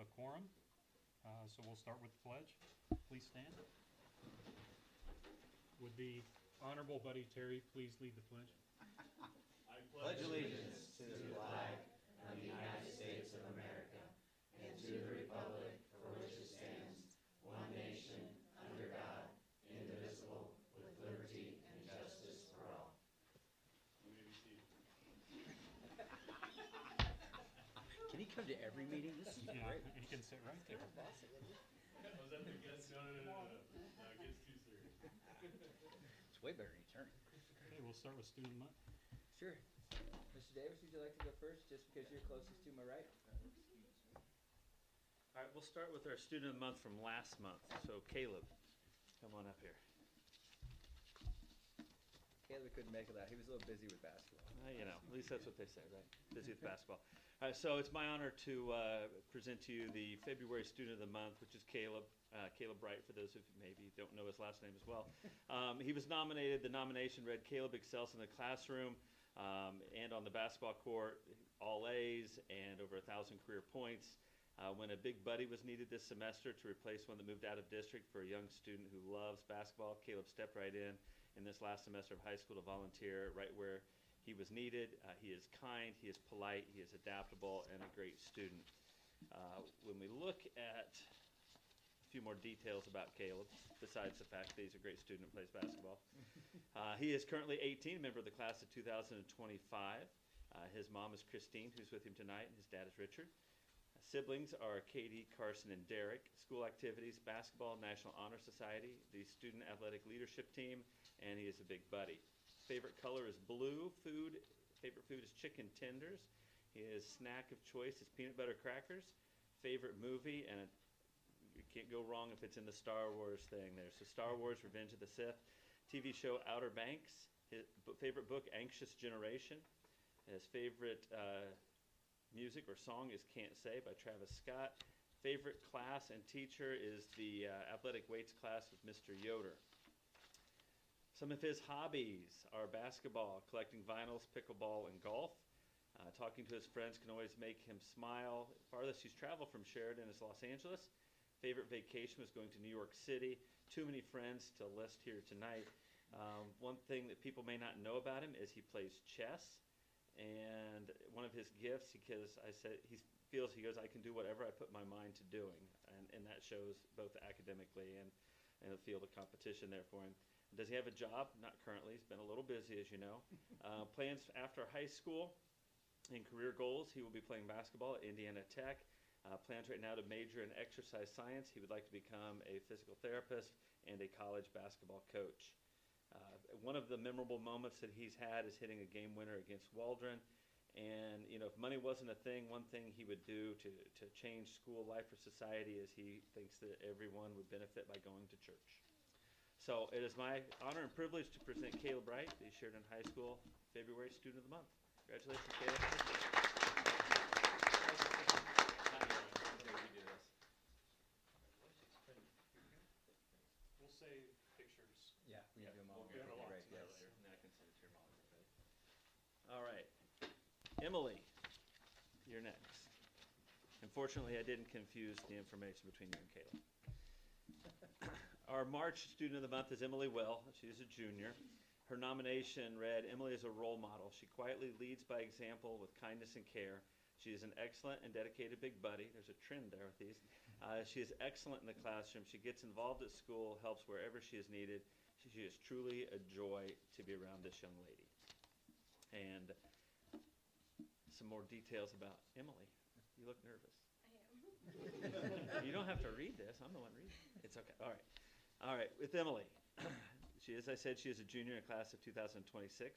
a quorum, so we'll start with the pledge. Please stand. Would the Honorable Buddy Terry please lead the pledge? I pledge allegiance to the flag of the United States of America and to the republic for which it stands, one nation, under God, indivisible, with liberty and justice for all. You may be seated. Can he come to every meeting? This is Yeah, great. you can sit right there. Was that the guess? No, it gets too serious. It's way better than attorney. Okay, we'll start with student month. Sure. Mr. Davis, would you like to go first, just because you're closest to my right? All right, we'll start with our student of the month from last month. So Caleb, come on up here. Caleb couldn't make it out. He was a little busy with basketball. You know, at least that's what they say, right? Busy with basketball. All right, so it's my honor to present to you the February student of the month, which is Caleb. Caleb Bright, for those of you maybe don't know his last name as well. He was nominated. The nomination read, Caleb excels in the classroom and on the basketball court, all A's and over 1,000 career points. When a big buddy was needed this semester to replace one that moved out of district for a young student who loves basketball, Caleb stepped right in this last semester of high school to volunteer right where he was needed. He is kind, he is polite, he is adaptable, and a great student. When we look at a few more details about Caleb, besides the fact that he's a great student and plays basketball, he is currently 18, a member of the class of 2025. His mom is Christine, who's with him tonight, and his dad is Richard. Siblings are Katie, Carson, and Derek. School activities, basketball, National Honor Society, the student athletic leadership team, and he is a big buddy. Favorite color is blue. Favorite food is chicken tenders. His snack of choice is peanut butter crackers. Favorite movie, and you can't go wrong if it's in the Star Wars thing there. So Star Wars, Revenge of the Sith. TV show, Outer Banks. His favorite book, Anxious Generation. His favorite music or song is Can't Say by Travis Scott. Favorite class and teacher is the athletic weights class with Mr. Yoder. Some of his hobbies are basketball, collecting vinyls, pickleball, and golf. Talking to his friends can always make him smile. Farthest he's traveled from Sheridan is Los Angeles. Favorite vacation was going to New York City. Too many friends to list here tonight. One thing that people may not know about him is he plays chess. And one of his gifts, because he goes, I can do whatever I put my mind to doing. And that shows both academically and in the field of competition there for him. Does he have a job? Not currently. He's been a little busy, as you know. Plans after high school and career goals, he will be playing basketball at Indiana Tech. Plans right now to major in exercise science. He would like to become a physical therapist and a college basketball coach. One of the memorable moments that he's had is hitting a game winner against Waldron. And, you know, if money wasn't a thing, one thing he would do to change school life or society is he thinks that everyone would benefit by going to church. So it is my honor and privilege to present Caleb Wright, the Sheridan High School February Student of the Month. Congratulations, Caleb. We'll save pictures. Yeah, we can do them all. We'll get a lot Right, to know yes. later, and I can send it to your mom. Okay. All right. Emily, you're next. Unfortunately, I didn't confuse the information between you and Caleb. Our March student of the month is Emily Well. She is a junior. Her nomination read, Emily is a role model. She quietly leads by example with kindness and care. She is an excellent and dedicated big buddy. There's a trend there with these. She is excellent in the classroom. She gets involved at school, helps wherever she is needed. She is truly a joy to be around this young lady. And some more details about Emily. You look nervous. I am. You don't have to read this. I'm the one reading. It's okay. All right. All right. With Emily. As I said, she is a junior in class of 2026.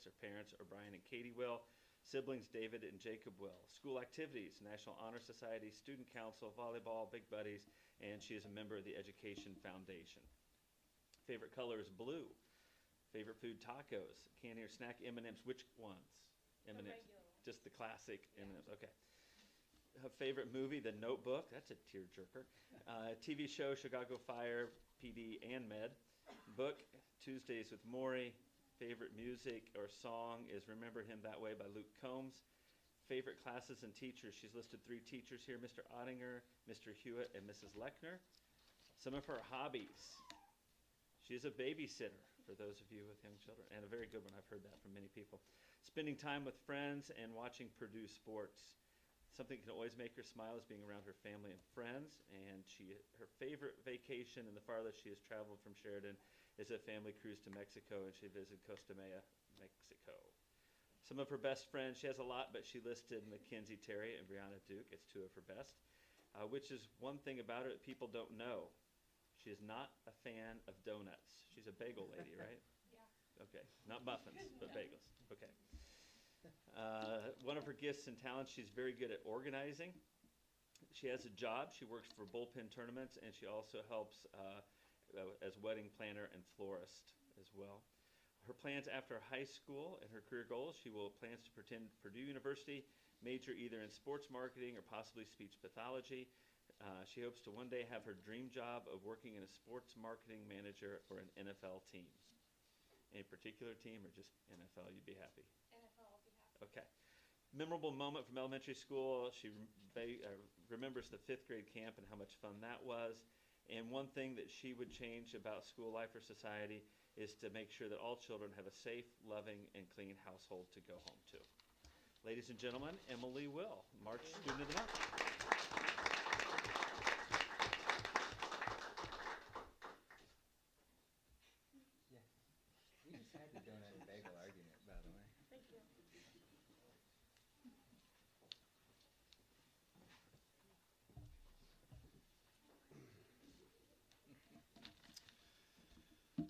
Her parents are Brian and Katie Will. Siblings David and Jacob Will. School activities, National Honor Society, Student Council, volleyball, Big Buddies, and she is a member of the Education Foundation. Favorite color is blue. Favorite food, tacos. Candy or snack, M&Ms. Which ones? The M&Ms. regular one. Just the classic Yeah. M&Ms. Okay. Her favorite movie, The Notebook. That's a tearjerker. TV show, Chicago Fire, PD, and Med. Book, Tuesdays with Maury. Favorite music or song is Remember Him That Way by Luke Combs. favorite classes and teachers. She's listed 3 teachers here, Mr. Ottinger, Mr. Hewitt, and Mrs. Lechner. Some of her hobbies. She's a babysitter, for those of you with young children, and a very good one. I've heard that from many people. Spending time with friends and watching Purdue sports. Something that can always make her smile is being around her family and friends, and her favorite vacation and the farthest she has traveled from Sheridan is a family cruise to Mexico, and she visited Costa Maya, Mexico. Some of her best friends, she has a lot, but she listed Mackenzie Terry and Brianna Duke. It's 2 of her best, which is one thing about her that people don't know. She is not a fan of donuts. She's a bagel lady, right? Yeah. Okay, not muffins, but bagels. Okay. One of her gifts and talents, she's very good at organizing. She has a job. She works for Bullpen Tournaments, and she also helps as wedding planner and florist as well. Her plans after high school and her career goals, she will plans to attend Purdue University, major either in sports marketing or possibly speech pathology. She hopes to one day have her dream job of working in a sports marketing manager for an NFL team. Any particular team or just NFL, you'd be happy? NFL will be happy. Okay. Memorable moment from elementary school. She remembers the 5th grade camp and how much fun that was. And one thing that she would change about school life or society is to make sure that all children have a safe, loving, and clean household to go home to. Ladies and gentlemen, Emily Will, March Student of the Month. We just had the donut and bagel argument, by the way. Thank you.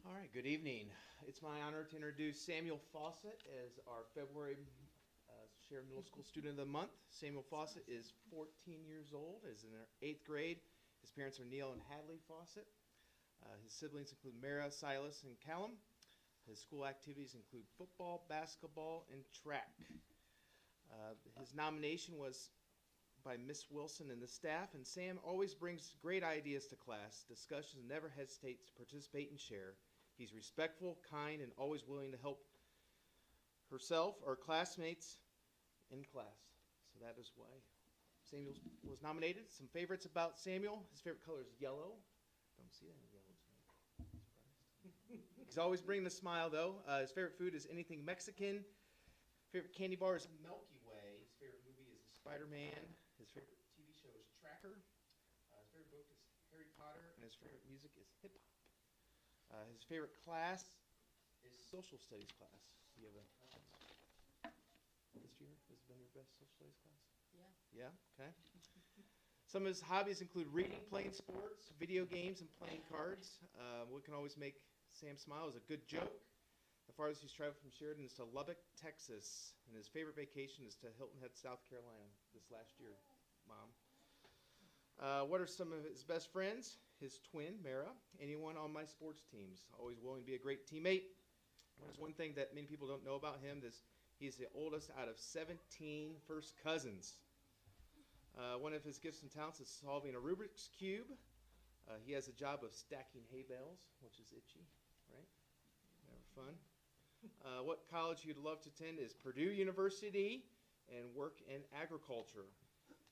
All right, good evening. It's my honor to introduce Samuel Fawcett as our February Sheridan Middle School Student of the Month. Samuel Fawcett is 14 years old, is in their 8th grade. His parents are Neil and Hadley Fawcett. His siblings include Mara, Silas, and Callum. His school activities include football, basketball, and track. His nomination was by Miss Wilson and the staff, and Sam always brings great ideas to class, discussions, and never hesitates to participate and share. He's respectful, kind, and always willing to help herself or classmates in class. So that is why Samuel was nominated. Some favorites about Samuel. His favorite color is yellow. Don't see that in yellow tonight. Surprised. He's always bringing a smile, though. His favorite food is anything Mexican. Favorite candy bar is Milky Way. His favorite movie is Spider-Man. His favorite TV show is Tracker. His favorite book is Harry Potter, and his favorite music is hip-hop. His favorite class is social studies class. Do you have a this year has been your best social studies class? Yeah. Yeah, okay. Some of his hobbies include reading, playing sports, video games, and playing cards. What can always make Sam smile is a good joke. The farthest he's traveled from Sheridan is to Lubbock, Texas, and his favorite vacation is to Hilton Head, South Carolina this last year, Mom. What are some of his best friends? His twin, Mara. Anyone on my sports teams. Always willing to be a great teammate. There's one thing that many people don't know about him is he's the oldest out of 17 first cousins. One of his gifts and talents is solving a Rubik's Cube. He has a job of stacking hay bales, which is itchy, right? Never fun. What college you'd love to attend is Purdue University and work in agriculture.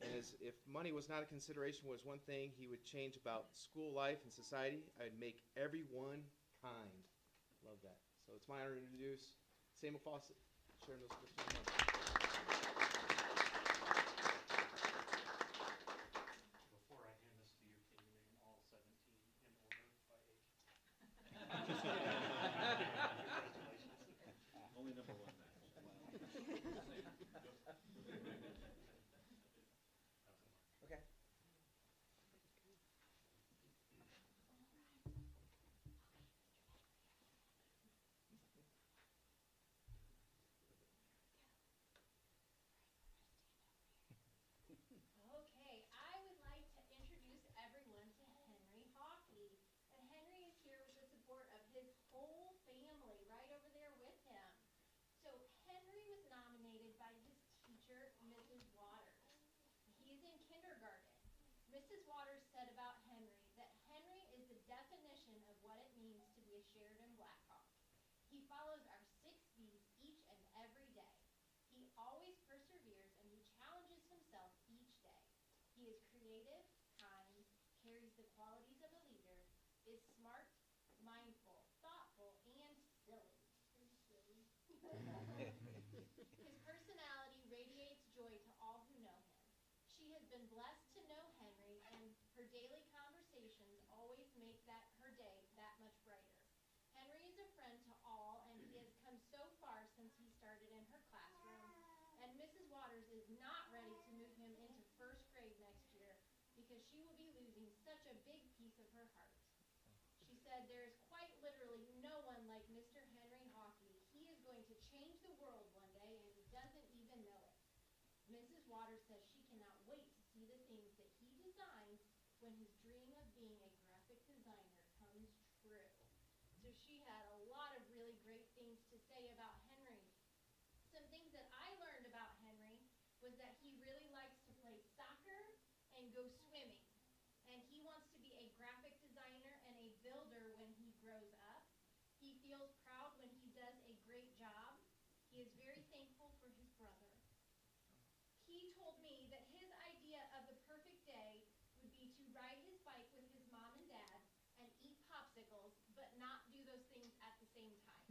And if money was not a consideration, was one thing he would change about school life and society, I'd make everyone kind. Love that. So it's my honor to introduce Samuel Fawcett, Sheridan Middle School Student of the Month. Before I hand this to you, can you name all 17 in order by age? Only number 1 match. Okay. Okay, I would like to introduce everyone to Henry Hockey. And Henry is here with the support of his whole family right over there with him. So Henry was nominated by his teacher, Mrs. Waters. He's in kindergarten. Mrs. Waters said about Henry that Henry is the definition of what it means to be a Sheridan Blackhawk. He follows our 6 B's each and every day. He always perseveres and he is smart, mindful, thoughtful, and silly. Pretty silly. His personality radiates joy to all who know him. She has been blessed to know Henry, and her daily conversations always make her day that much brighter. Henry is a friend to all, and he has come so far since he started in her classroom. And Mrs. Waters is not ready to move him into first grade next year because she will be losing such a big piece of her heart. She said, "There is quite literally no one like Mr. Henry Hockey. He is going to change the world one day, and he doesn't even know it." Mrs. Waters says she cannot wait to see the things that he designs when his dream of being a graphic designer comes true. So she had a lot of really great things to say about Henry. Some things that I learned about Henry was that he really likes to play soccer and go swimming. And he wants to be a graphic designer and a builder when he grows up. He feels proud when he does a great job. He is very thankful for his brother. He told me that his idea of the perfect day would be to ride his bike with his mom and dad and eat popsicles, but not do those things at the same time.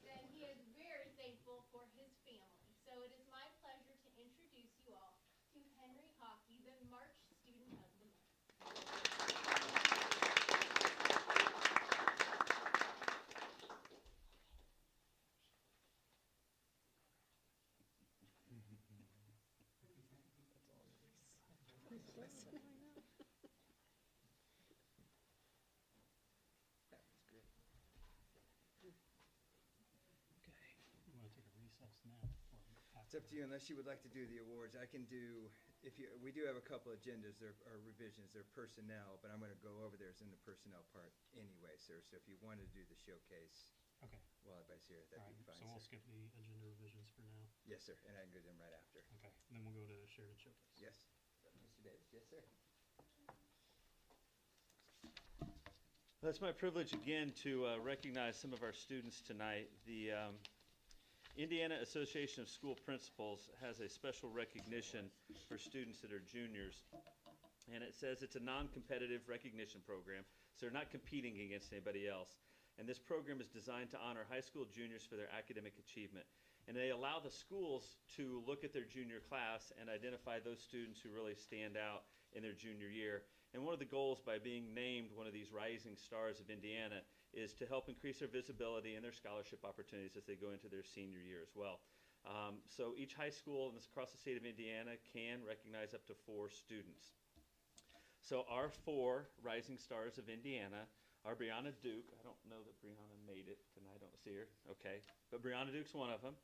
Then he is very thankful for his family. So it is my pleasure to introduce you all to Henry Hockey, the March Student of the Month. That was great. Okay. You wanna take a recess now or It's up to you unless you would like to do the awards. I can do, we do have a couple agendas, there are revisions, they're personnel, but I'm gonna go over theirs in the personnel part anyway, sir. So if you wanted to do the showcase Okay, while everybody's here, that'd alright, be fine, so we'll sir. skip the agenda revisions for now. Yes, sir, and I can do them right after. Okay, and then we'll go to Sheridan Showcase. Yes, Mr. Davis, yes, sir. It's my privilege again to recognize some of our students tonight. The Indiana Association of School Principals has a special recognition for students that are juniors. And it says it's a non-competitive recognition program, so they're not competing against anybody else. And this program is designed to honor high school juniors for their academic achievement. And they allow the schools to look at their junior class and identify those students who really stand out in their junior year. And one of the goals by being named one of these rising stars of Indiana is to help increase their visibility and their scholarship opportunities as they go into their senior year as well. So each high school across the state of Indiana can recognize up to 4 students. So our 4 rising stars of Indiana are Brianna Duke. I don't know that Brianna made it tonight. I don't see her. Okay. But Brianna Duke's one of them.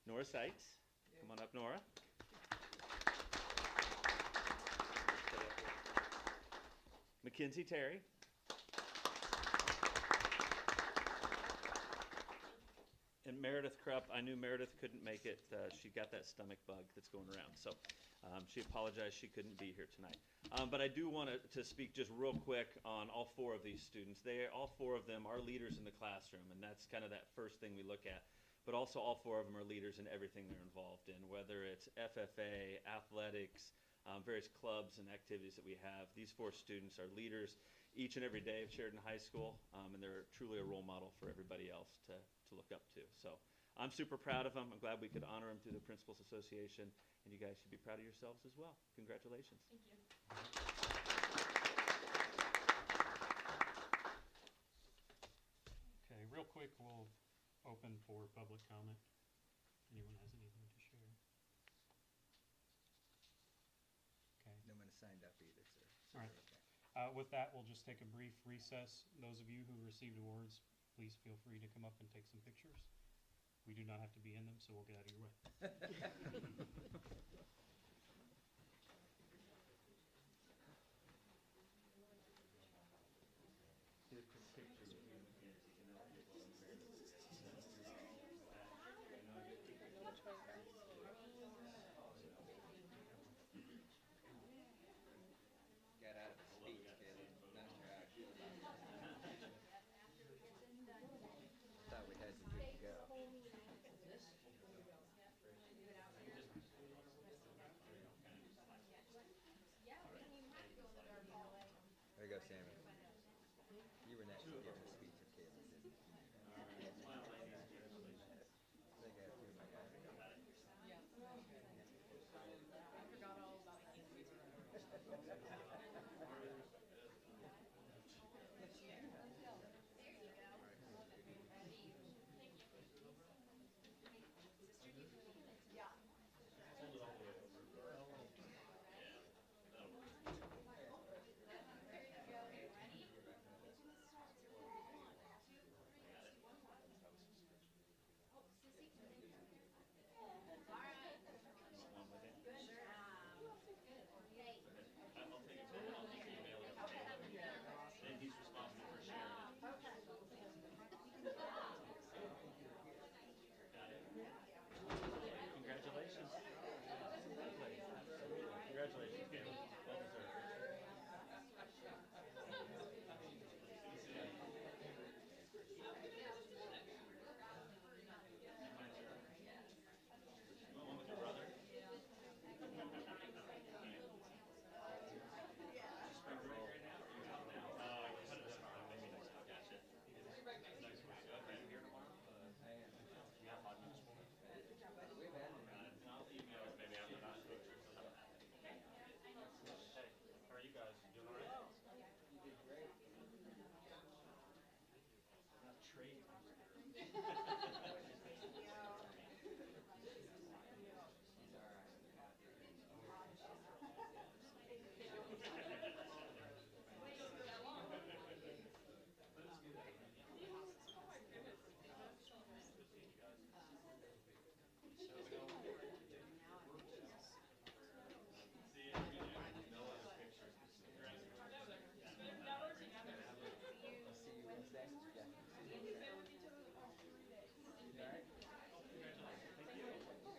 Nora Seitz. Come on up, Nora. Mackenzie Terry. And Meredith Krupp. I knew Meredith couldn't make it. She got that stomach bug that's going around. So she apologized she couldn't be here tonight. But I do want to speak just real quick on all 4 of these students. All 4 of them are leaders in the classroom, and that's kind of that first thing we look at. But also all 4 of them are leaders in everything they're involved in, whether it's FFA, athletics, various clubs and activities that we have. These 4 students are leaders each and every day of Sheridan High School, and they're truly a role model for everybody else to look up to. So I'm super proud of them. I'm glad we could honor them through the Principals Association, and you guys should be proud of yourselves as well. Congratulations. Thank you. Okay, real quick, we'll open for public comment. Anyone has anything to share? Okay. No one has signed up either, sir. So All right. we're okay. With that, we'll just take a brief recess. Those of you who received awards, please feel free to come up and take some pictures. We do not have to be in them, so we'll get out of your way. Got out of the speech, Caleb. Not sure how I feel about that. Thought we had you good to go. go, Sammy. You were next to give a speech if Caleb didn't. I think I have two of my guys. And he's responsible for sharing it. Got it. Congratulations. Congratulations, Caleb. Well deserved. You want one with your brother? Spring break right now, or are you out now? Oh, maybe next time. Gotcha. Nice work. Okay, here tomorrow? You have hockey this morning? And I'll email it maybe after that. Hey, how are you guys? Doing all right? You did great. Not trade. I'll see you Wednesday. Yeah. You all right?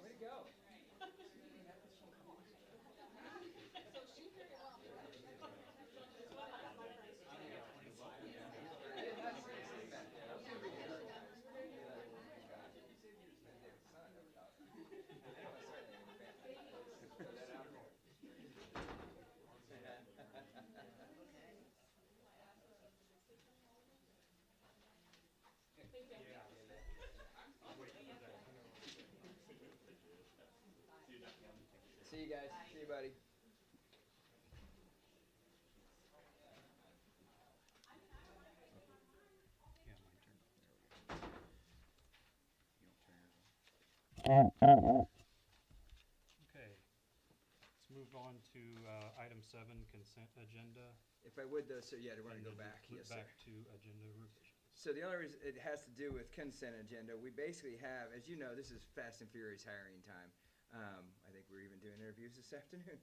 Way to go. I did not see you say that. I was gonna be here. Son of a- I know I saw that in the back. Throw that out there. See you guys. See you, buddy. Yeah, mine turned off. There we go. Okay, let's move on to item 7, consent agenda. If I would though, sir, yeah, I want and to go then back. flip Yes, sir. Back to agenda revision. So the only reason, it has to do with consent agenda. We basically have, as you know, this is fast and furious hiring time. I think we're even doing interviews this afternoon.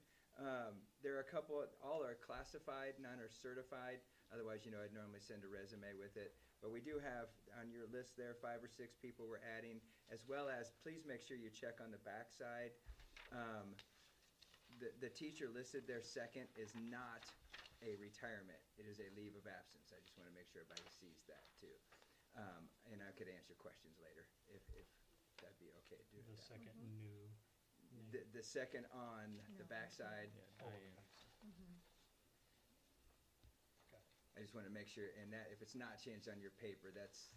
There are a couple, all are classified, none are certified. Otherwise, you know, I'd normally send a resume with it. But we do have on your list there 5 or 6 people we're adding, as well as please make sure you check on the backside. The teacher listed there second is not a retirement. It is a leave of absence. I just want to make sure everybody sees that too. And I could answer questions later if that'd be okay to do it The that way. second new name. The second on the backside, Oh, okay. I just want to make sure, and that if it's not changed on your paper, that's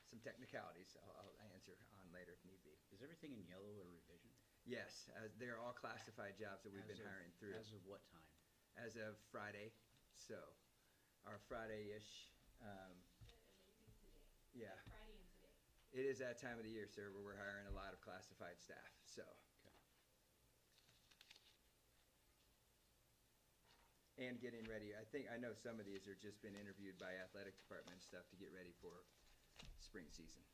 some technicalities I'll answer on later if need be. Is everything in yellow a revision? Yes, they're all classified jobs that we've been hiring through. As of what time? As of Friday, so, our Friday-ish, yeah. Friday and today. It is that time of the year, sir, where we're hiring a lot of classified staff, so. And getting ready, I know some of these are just been interviewed by athletic department and stuff to get ready for spring season.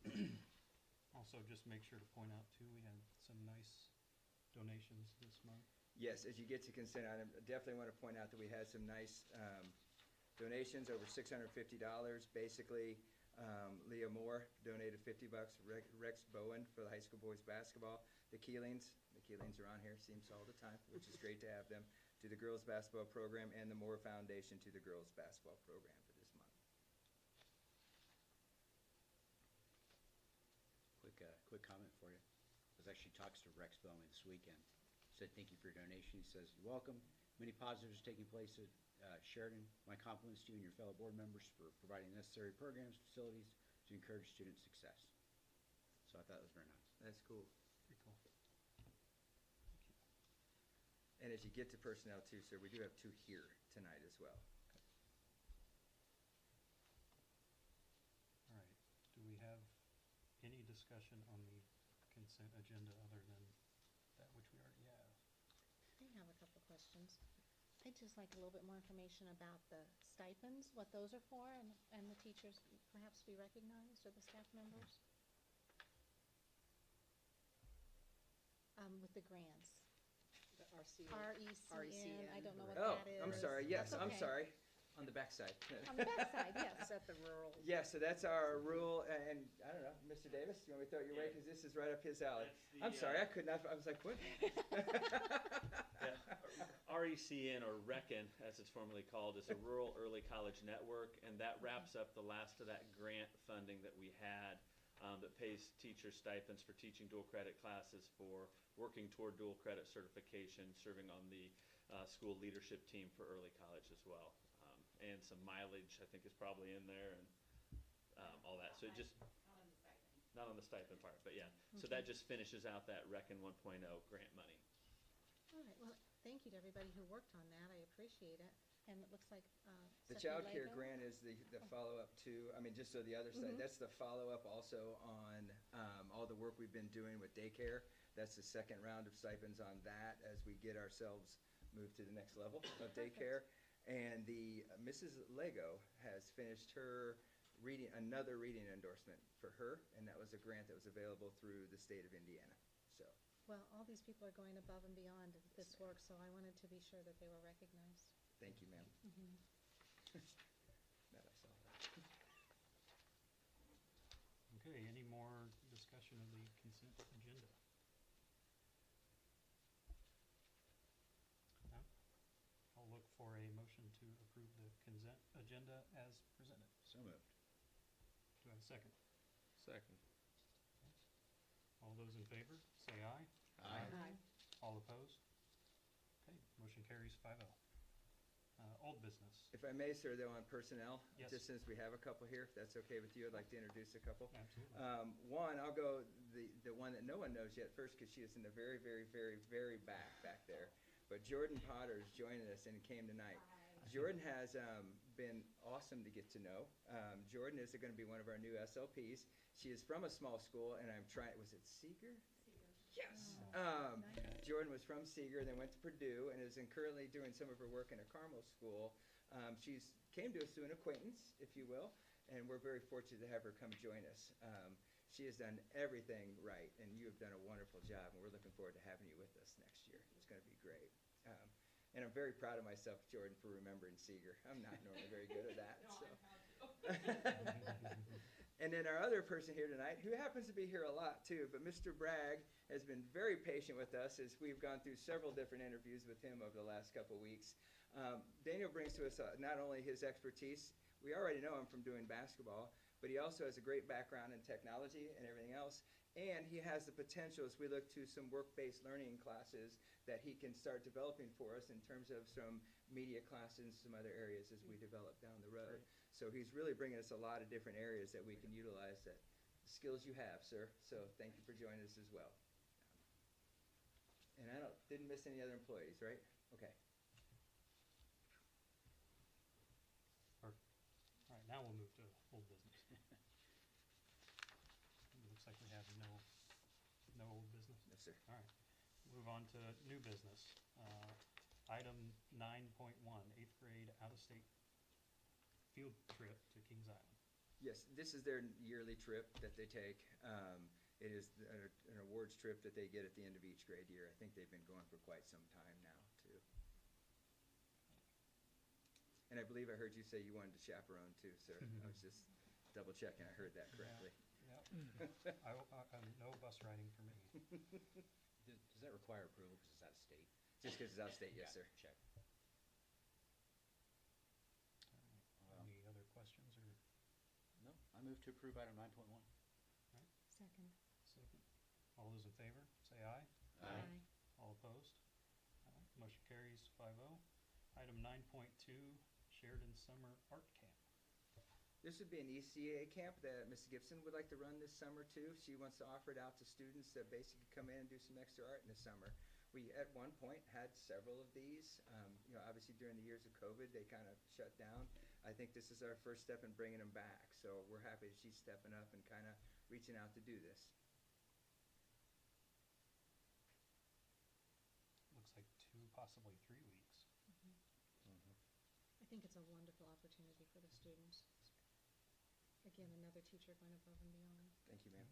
Okay. Also, just make sure to point out too, we had some nice donations this month. Yes, as you get to consent item, I definitely want to point out that we had some nice donations, over $650. Basically, Leah Moore donated $50. Rex Bowen for the high school boys basketball. The Keelings are on here, seems all the time, which is great to have them, to the girls basketball program, and the Moore Foundation to the girls basketball program for this month. Quick comment for you. As was actually talks to Rex Bowman this weekend. Said, thank you for your donation. He says, you're welcome. Many positives are taking place at Sheridan. My compliments to you and your fellow board members for providing necessary programs, facilities to encourage student success. So I thought it was very nice. That's cool. Pretty cool. And as you get to personnel too, sir, we do have 2 here tonight as well. All right. Do we have any discussion on the consent agenda other than that which we already have? I have a couple questions. I'd just like a little bit more information about the stipends, what those are for, and the teachers perhaps be recognized, or the staff members? With the grants. The RCA. RECN, I don't know what Oh, that is. I'm sorry. Yes, That's I'm okay. sorry. On the backside. On the backside, yes. Is that the rural? Yeah, so that's our rule, and I don't know, Mr. Davis, you want me to throw it your way? Because this is right up his alley. That's the, I'm sorry, I could not, I was like, what? RECN, or RECN, as it's formerly called, is a Rural Early College Network, and that wraps up the last of that grant funding that we had that pays teacher stipends for teaching dual credit classes, for working toward dual credit certification, serving on the school leadership team for early college as well. And some mileage, I think, is probably in there, and all that. So it just, not on the stipend part, but yeah. So that just finishes out that RECN 1.0 grant money. All right, well, thank you to everybody who worked on that. I appreciate it. And it looks like The Stephanie child care Lego? grant is the follow-up to, I mean, just so the other side, that's the follow-up also on all the work we've been doing with daycare. That's the second round of stipends on that as we get ourselves moved to the next level of daycare. And the Mrs. Lego has finished her reading, another reading endorsement for her, and that was a grant that was available through the state of Indiana. So, Well, all these people are going above and beyond this work, so I wanted to be sure that they were recognized. thank you, ma'am. Mhm. That I saw that. Okay, any more discussion of the consent agenda? No? I'll look for a motion to approve the consent agenda as presented. So moved. Do I have a second? Second. All those in favor, say aye. Aye. All opposed? Okay, motion carries 5-0. Old business. If I may, sir, though, on personnel, Yes. just since we have a couple here, if that's okay with you, I'd like to introduce a couple. Absolutely. One, I'll go the one that no one knows yet first, because she is in the very, very, very, very back there. But Jordan Potter is joining us and came tonight. Jordan has been awesome to get to know. Jordan is going to be one of our new SLPs. She is from a small school, and I'm trying, was it Seeger? Yes. Nice. Jordan was from Seeger, then went to Purdue, and is currently doing some of her work in a Carmel school. She's came to us through an acquaintance, if you will, and we're very fortunate to have her come join us. She has done everything right, and you have done a wonderful job, and we're looking forward to having you with us next year. It's going to be great. And I'm very proud of myself, Jordan, for remembering Seeger. I'm not normally very good at that. So. And then our other person here tonight, who happens to be here a lot too, but Mr. Bragg has been very patient with us as we've gone through several different interviews with him over the last couple weeks. Daniel brings to us not only his expertise, we already know him from doing basketball, but he also has a great background in technology and everything else. And he has the potential, as we look to some work-based learning classes, that he can start developing for us in terms of some media classes and some other areas as we develop down the road. So he's really bringing us a lot of different areas that we can utilize that the skills you have, sir. So thank you for joining us as well. And I didn't miss any other employees, right? Okay. Perfect. All right, now we'll move to old business. It looks like we have no old business. No, sir. All right, move on to new business. Item 9.1, 8th grade out-of-state field trip to Kings Island. Yes, this is their yearly trip that they take. It is an awards trip that they get at the end of each grade year. I think they've been going for quite some time now, too. And I believe I heard you say you wanted to chaperone, too, sir. I was just double checking I heard that correctly. Yep. No bus riding for me. Does that require approval because it's out of state? Just because it's out of state, yes, Yeah, sir. check. All right. Any other questions or No, I move to approve item 9.1. Second. second? All those in favor, say aye. Aye. All opposed? Motion carries 5-0. Item 9.2, Sheridan Summer Art Camp. This would be an ECA camp that Ms. Gibson would like to run this summer too. She wants to offer it out to students that basically come in and do some extra art in the summer. We, at one point, had several of these. Obviously during the years of COVID, they kind of shut down. I think this is our first step in bringing them back. So we're happy that she's stepping up and kind of reaching out to do this. Looks like 2, possibly 3 weeks. I think it's a wonderful opportunity for the students. Again, another teacher going above and beyond. Thank you, ma'am.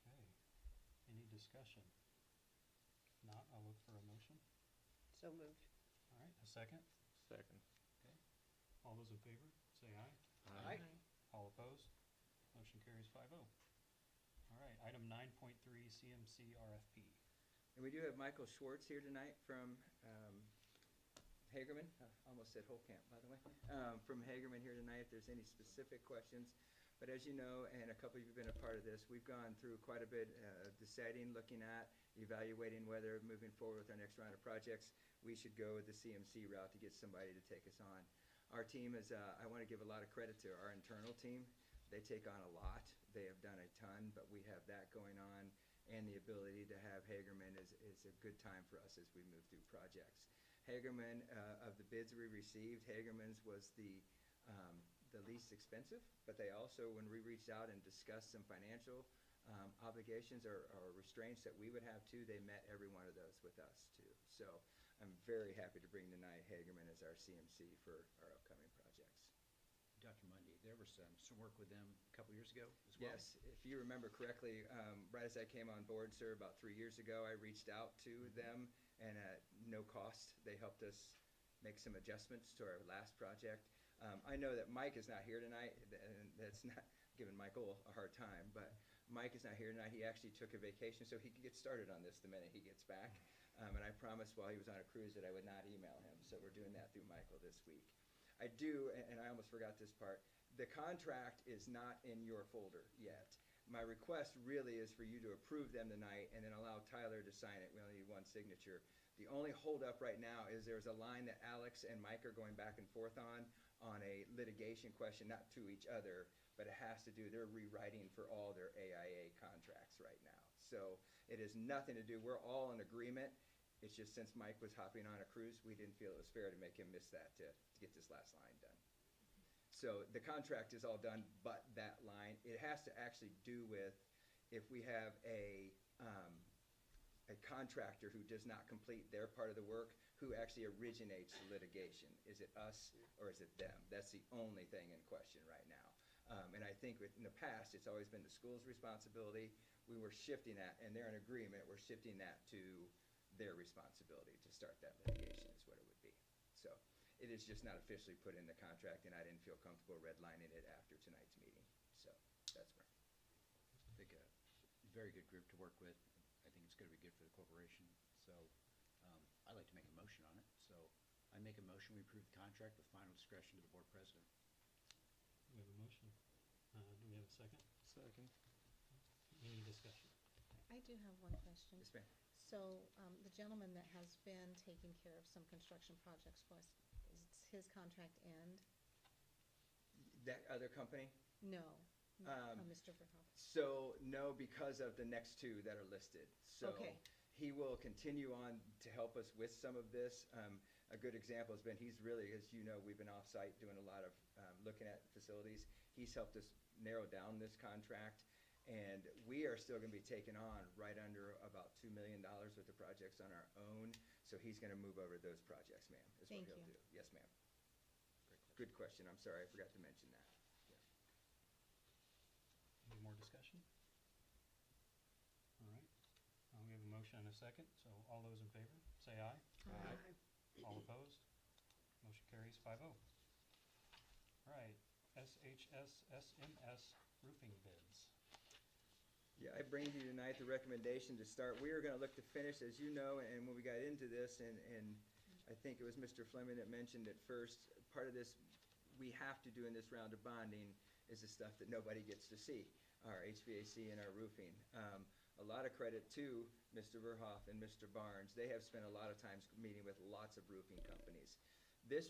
Okay. Any discussion? If not, I'll look for a motion. So moved. All right, a second? Second. Okay. All those in favor, say aye. Aye. All opposed? Motion carries 5-0. All right, item 9.3, CMC RFP. And we do have Michael Schwartz here tonight from Hagerman. I almost said Holcamp, by the way. From Hagerman here tonight, if there's any specific questions. But as you know, and a couple of you have been a part of this, we've gone through quite a bit deciding, looking at, evaluating whether moving forward with our next round of projects, we should go with the CMC route to get somebody to take us on. Our team is, I want to give a lot of credit to our internal team. They take on a lot. They have done a ton, but we have that going on, and the ability to have Hagerman is a good time for us as we move through projects. Hagerman, of the bids we received, Hagerman's was the least expensive, but they also, when we reached out and discussed some financial obligations or restraints that we would have too, they met every one of those with us too. So I'm very happy to bring tonight Hagerman as our CMC for our upcoming projects. Dr. Mundy, there was some work with them a couple years ago as well? Yes, if you remember correctly, right as I came on board, sir, about 3 years ago, I reached out to them, and at no cost, they helped us make some adjustments to our last project. I know that Mike is not here tonight, and that's not giving Michael a hard time, but Mike is not here tonight. He actually took a vacation so he could get started on this the minute he gets back. And I promised while he was on a cruise that I would not email him, so we're doing that through Michael this week. I do, and I almost forgot this part, the contract is not in your folder yet. My request really is for you to approve them tonight and then allow Tyler to sign it. We only need one signature. The only holdup right now is there's a line that Alex and Mike are going back and forth on a litigation question, not to each other, but it has to do, they're rewriting for all their AIA contracts right now. So it has nothing to do, we're all in agreement. It's just since Mike was hopping on a cruise, we didn't feel it was fair to make him miss that to get this last line done. So the contract is all done, but that line, it has to actually do with if we have a contractor who does not complete their part of the work, who actually originates the litigation. Is it us or is it them? That's the only thing in question right now. And I think in the past, it's always been the school's responsibility. We were shifting that, and they're in agreement, we're shifting that to their responsibility to start that litigation is what it would be. So it is just not officially put in the contract, and I didn't feel comfortable redlining it after tonight's meeting. So that's where. I think a very good group to work with. I think it's going to be good for the corporation. So I'd like to make a motion on it. So I make a motion, we approve the contract with final discretion to the board president. We have a motion. Do we have a second? Second. Any discussion? I do have one question. Yes, ma'am. So the gentleman that has been taking care of some construction projects for us, is his contract end? That other company? No, Um, Mr. Verhoff. So no, because of the next two that are listed. So Okay. he will continue on to help us with some of this. A good example has been, he's really, as you know, we've been off-site doing a lot of looking at facilities. He's helped us narrow down this contract, and we are still going to be taking on right under about $2 million worth of projects on our own. So he's going to move over those projects, ma'am, is what Thank he'll you. do. Yes, ma'am. Good question. I'm sorry, I forgot to mention that. Any more discussion? All right. We have a motion and a second, so all those in favor, say aye. Aye. All opposed? Motion carries 5-0. All right, SHS SMS roofing bids. Yeah, I bring to you tonight the recommendation to start. We are going to look to finish, as you know, and when we got into this, and I think it was Mr. Fleming that mentioned it first, part of this we have to do in this round of bonding is the stuff that nobody gets to see, our HVAC and our roofing. A lot of credit to Mr. Verhoff and Mr. Barnes. They have spent a lot of time meeting with lots of roofing companies. This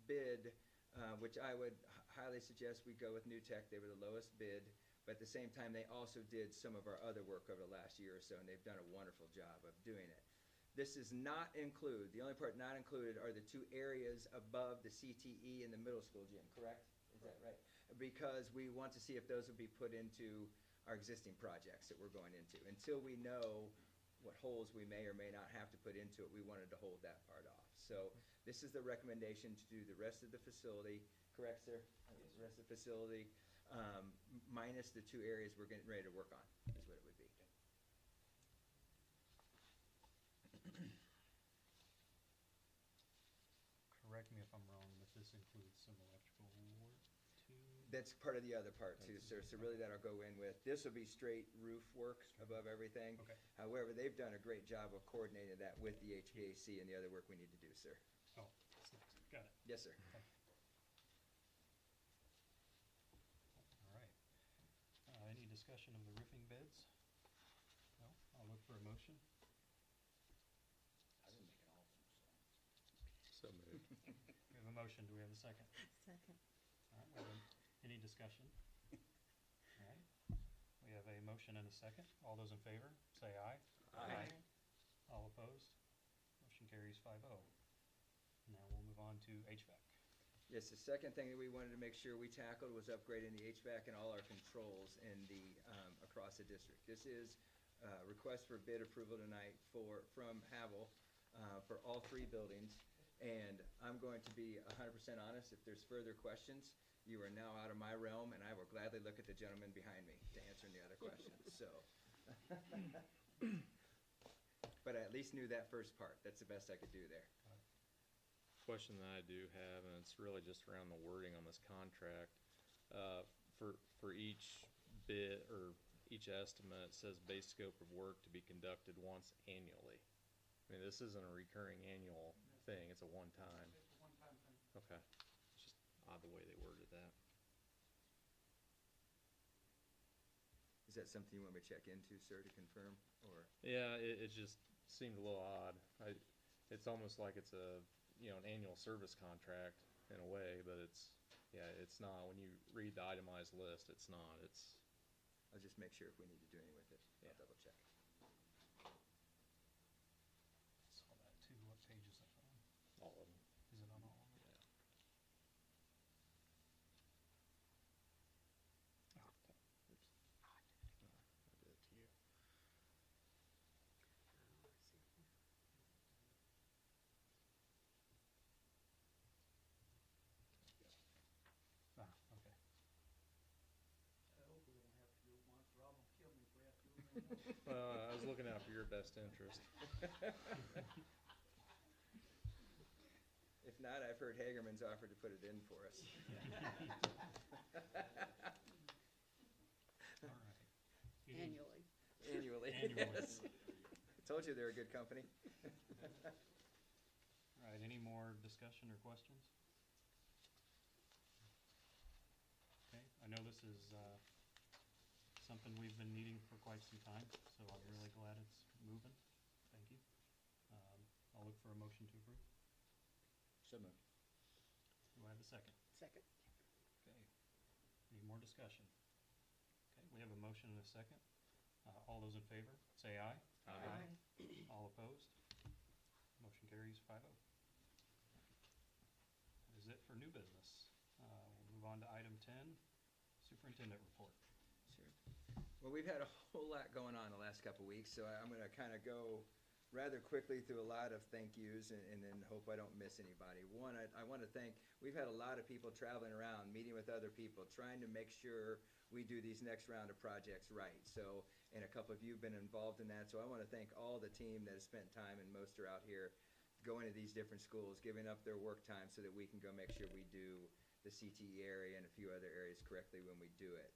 bid, which I would highly suggest we go with New Tech. They were the lowest bid, but at the same time, they also did some of our other work over the last year or so, and they've done a wonderful job of doing it. This does not include, the only part not included are the 2 areas above the CTE and the middle school gym, correct? Is that right? Because we want to see if those will be put into our existing projects that we're going into. Until we know what holes we may or may not have to put into it, we wanted to hold that part off. So this is the recommendation to do the rest of the facility, correct, sir? The rest of the facility, minus the 2 areas we're getting ready to work on, is what it would be. Correct me if I'm wrong, but this includes some electrical work too? That's part of the other part too, sir. So really that'll go in with, this will be straight roof work above everything. Okay. However, they've done a great job of coordinating that with the HVAC and the other work we need to do, sir. Oh, that's next. Got it. Yes, sir. All right. Any discussion of the roofing bids? No? I'll look for a motion. I didn't make it all of them, So moved. We have a motion. Do we have a second? Second. All right, well then, any discussion? All right. We have a motion and a second. All those in favor, say aye. Aye. All opposed? Motion carries 5-0. Now we'll move on to HVAC. Yes, the second thing that we wanted to make sure we tackled was upgrading the HVAC and all our controls in the, across the district. This is request for bid approval tonight from Havel for all 3 buildings. And I'm going to be 100% honest, if there's further questions, you are now out of my realm, and I will gladly look at the gentleman behind me to answer any other questions, so. But I at least knew that first part. That's the best I could do there. Question that I do have, and it's really just around the wording on this contract. For each bid or each estimate, it says base scope of work to be conducted once annually. I mean, this isn't a recurring annual thing, it's a one-time. It's a one-time thing. Okay. It's just odd the way they worded that. Is that something you want me to check into, sir, to confirm, or? Yeah, it just seemed a little odd. It's almost like it's a, an annual service contract in a way, but it's not. When you read the itemized list, it's not. I'll just make sure if we need to do anything with it. I'll Yeah. double check. Saw that too. What page is that on? all of them. Is it on all of them? Yeah. Oh, Oops. I did it to you. ah, okay. I hope we don't have to do it once. Rob will kill me if we have to do it anymore. I was looking out for your best interest. If not, I've heard Hagerman's offered to put it in for us. All right. You need- Annually. Annually. Annually. Yes. I told you they're a good company. All right, any more discussion or questions? Okay, I know this is something we've been needing for quite some time, so I'm really glad it's moving. Thank you. I'll look for a motion to approve. So moved. Do I have a second? Second. Okay. Any more discussion? Okay, we have a motion and a second. All those in favor, say aye. Aye. All opposed? Motion carries 5-0. That is it for new business. We'll move on to item 10, superintendent report. Sure. Well, we've had a whole lot going on the last couple weeks, so I'm going to kind of go rather quickly through a lot of thank yous and then hope I don't miss anybody. One, I want to thank, we've had a lot of people traveling around, meeting with other people, trying to make sure we do these next round of projects right. So, and a couple of you have been involved in that, so I want to thank all the team that has spent time, and most are out here, going to these different schools, giving up their work time so that we can go make sure we do the CTE area and a few other areas correctly when we do it.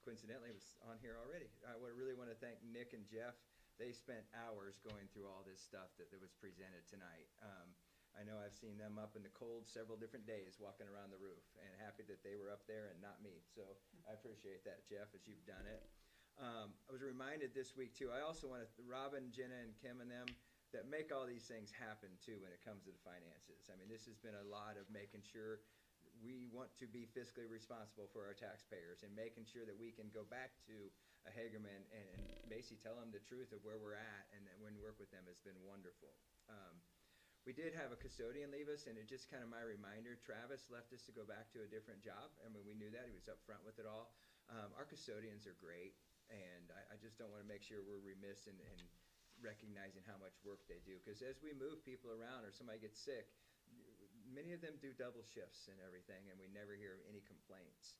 Coincidentally, it was on here already. I really want to thank Nick and Jeff. They spent hours going through all this stuff that was presented tonight. I know I've seen them up in the cold several different days walking around the roof, and happy that they were up there and not me. So I appreciate that, Jeff, as you've done it. I was reminded this week too, I also want to, Robin, Jenna, and Kim and them that make all these things happen too when it comes to the finances. I mean, this has been a lot of making sure we want to be fiscally responsible for our taxpayers and making sure that we can go back to a Hagerman and basically tell them the truth of where we're at, and that when we work with them has been wonderful. We did have a custodian leave us, and it just kind of my reminder, Travis left us to go back to a different job. I mean, we knew that. He was up front with it all. Our custodians are great, and I just don't want to make sure we're remiss in recognizing how much work they do. Because as we move people around or somebody gets sick, many of them do double shifts and everything, and we never hear any complaints.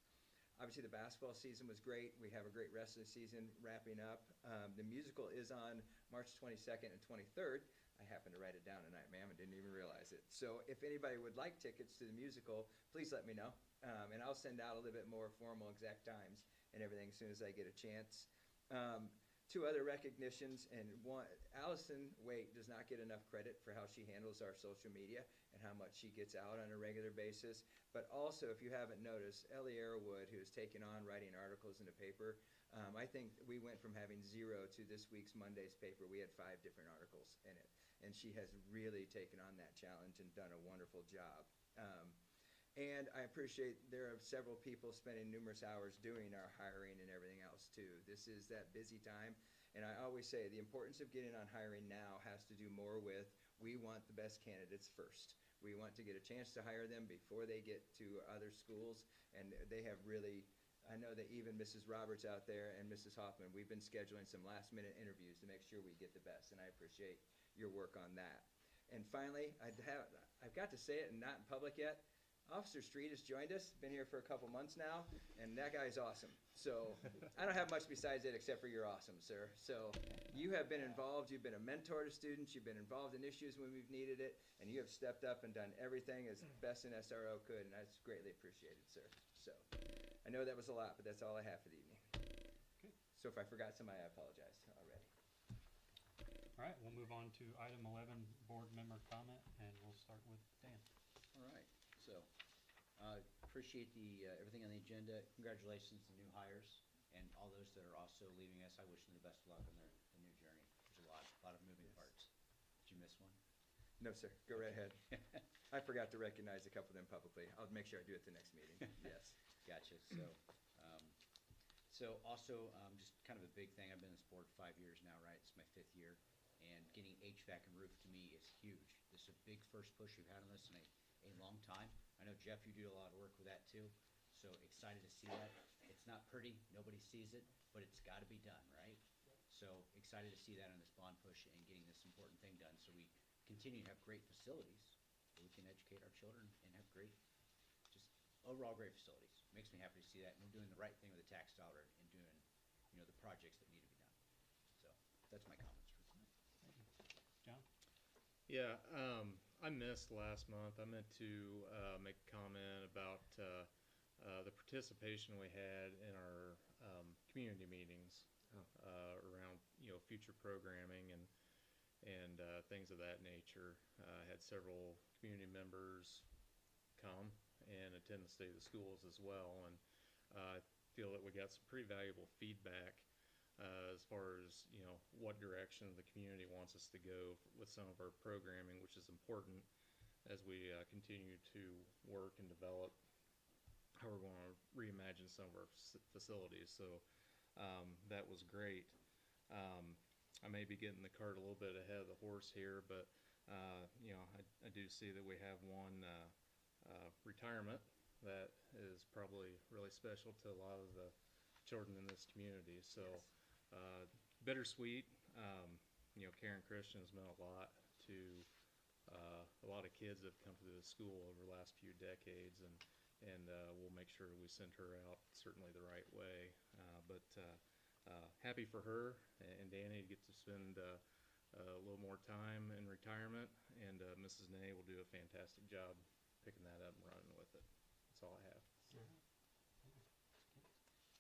Obviously, the basketball season was great. We have a great rest of the season wrapping up. The musical is on March 22nd and 23rd. I happened to write it down tonight, ma'am, and didn't even realize it. So if anybody would like tickets to the musical, please let me know. And I'll send out a little bit more formal exact times and everything as soon as I get a chance. Two other recognitions, and one, Allison Waite does not get enough credit for how she handles our social media and how much she gets out on a regular basis. But also, if you haven't noticed, Ellie Arrowwood, who has taken on writing articles in the paper, I think we went from having 0 to this week's Monday's paper. We had 5 different articles in it, and she has really taken on that challenge and done a wonderful job. And I appreciate there are several people spending numerous hours doing our hiring and everything else too. This is that busy time, and I always say the importance of getting on hiring now has to do more with we want the best candidates first. We want to get a chance to hire them before they get to other schools, and they have really, I know that even Mrs. Roberts out there and Mrs. Hoffman, we've been scheduling some last-minute interviews to make sure we get the best, and I appreciate your work on that. And finally, I've got to say it and not in public yet, Officer Street has joined us, been here for a couple months now, and that guy's awesome. So I don't have much besides it except for you're awesome, sir. So you have been involved, you've been a mentor to students, you've been involved in issues when we've needed it, and you have stepped up and done everything as best an SRO could, and that's greatly appreciated, sir. So I know that was a lot, but that's all I have for the evening. Okay. So if I forgot somebody, I apologize already. All right, we'll move on to item 11, board member comment, and we'll start with Dan. All right, so, appreciate everything on the agenda. Congratulations to new hires and all those that are also leaving us. I wish them the best of luck on their new journey. There's a lot of moving parts. Did you miss one? No, sir. Go right ahead. I forgot to recognize a couple of them publicly. I'll make sure I do it the next meeting. Yes. Gotcha. So also, just kind of a big thing. I've been in this board 5 years now, right? It's my 5th year. And getting HVAC and roof to me is huge. This is a big first push we've had on this in a long time. I know, Jeff, you do a lot of work with that too. So excited to see that. It's not pretty. Nobody sees it, but it's got to be done, right? So excited to see that on this bond push and getting this important thing done so we continue to have great facilities where we can educate our children and have great, just overall great facilities. Makes me happy to see that. And we're doing the right thing with the tax dollar and doing, the projects that need to be done. So that's my comments for tonight. John? Yeah, I missed last month. I meant to make a comment about the participation we had in our community meetings around future programming and things of that nature. I had several community members come and attend the State of the Schools as well, and I feel that we got some pretty valuable feedback as far as what direction the community wants us to go with some of our programming, which is important as we continue to work and develop how we're going to reimagine some of our facilities. So that was great. I may be getting the cart a little bit ahead of the horse here, but I do see that we have one retirement that is probably really special to a lot of the children in this community. So bittersweet. Karen Christian has meant a lot to a lot of kids that have come through the school over the last few decades, and we'll make sure we send her out certainly the right way. But happy for her and Danny to get to spend a little more time in retirement, and Mrs. Nay will do a fantastic job picking that up and running with it. That's all I have.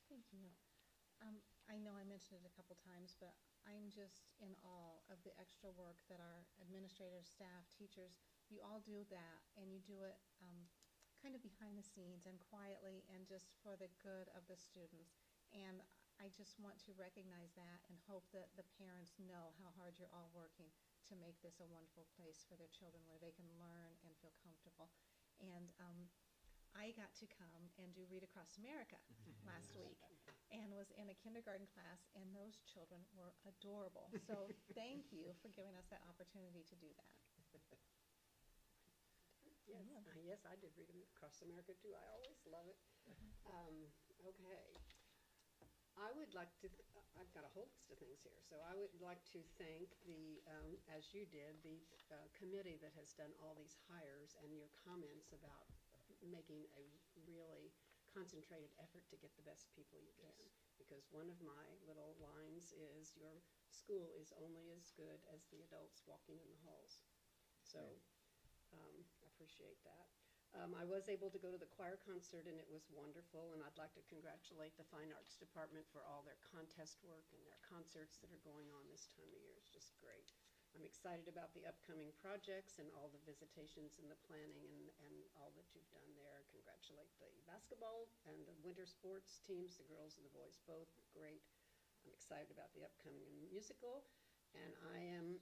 Thank you. I know I mentioned it a couple times, but I'm just in awe of the extra work that our administrators, staff, teachers you all do that, and you do it kind of behind the scenes and quietly and just for the good of the students. And I just want to recognize that and hope that the parents know how hard you're all working to make this a wonderful place for their children where they can learn and feel comfortable. And I got to come and do Read Across America last week and was in a kindergarten class, and those children were adorable. So thank you for giving us that opportunity to do that. Yes, yes, I did read 'em Across America too. I always love it. Okay. I would like to, I've got a whole list of things here. So I would like to thank the, as you did, the committee that has done all these hires and your comments about making a really concentrated effort to get the best people you can. Because one of my little lines is your school is only as good as the adults walking in the halls. So I appreciate that. I was able to go to the choir concert, and it was wonderful, and I'd like to congratulate the Fine Arts Department for all their contest work and their concerts that are going on this time of year. It's just great. I'm excited about the upcoming projects and all the visitations and the planning and all that you've done there. Congratulate the basketball and the winter sports teams, the girls and the boys both. Great. I'm excited about the upcoming musical, and I am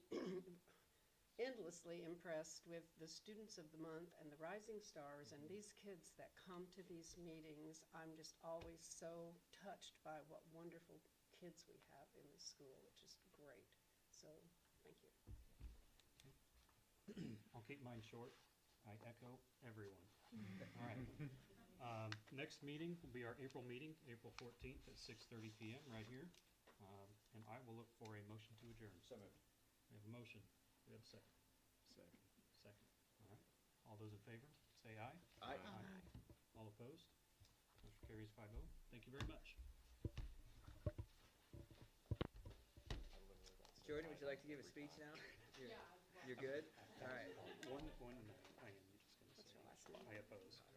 endlessly impressed with the students of the month and the rising stars and these kids that come to these meetings. I'm just always so touched by what wonderful kids we have in this school. It's just great. So thank you. I'll keep mine short. I echo everyone. All right. Next meeting will be our April meeting, April 14th at 6:30 PM right here. And I will look for a motion to adjourn. So moved. We have a motion. We have a second. Second. Second. All right. All those in favor, say aye. Aye. All opposed? Motion carries 5-0. Thank you very much. Jordan, would you like to give a speech now? You're good? All right. One, I am just gonna say, I oppose.